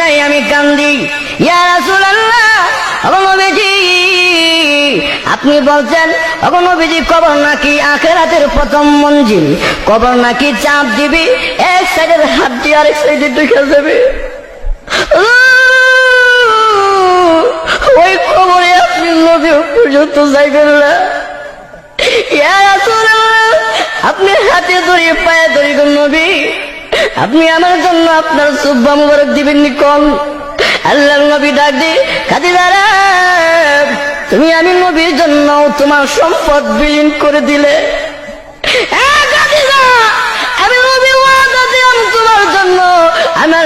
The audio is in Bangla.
নাই আমি কান্দি। ইয়া রাসূলুল্লাহ, ও নবীজি আপনি বলছেন ও নবীজি কবর নাকি আখিরাতের প্রথম মঞ্জিল, কবর নাকি চাপ দিবি এক সাইডের হাড্ডি আরেক সাইডে ঢুকে যাবে, ওই কবরে আপনি নবী পর্যন্ত যাইবেন না। ইয়া রাসূলুল্লাহ, আপনি হাতে ধরে পায়ে ধরে নবী আপনি আমার জন্য আপনার সুব্বা মুবারক দিবেন নি কোন? আল্লাহর নবী ডাক দিয়ে খাদিজা রে, তুমি আমি নবীর জন্য তোমার সম্পদ বিলীন করে দিলে। খাদিজা, আমি নবী ওয়াদা দিলাম তোমার জন্য আমার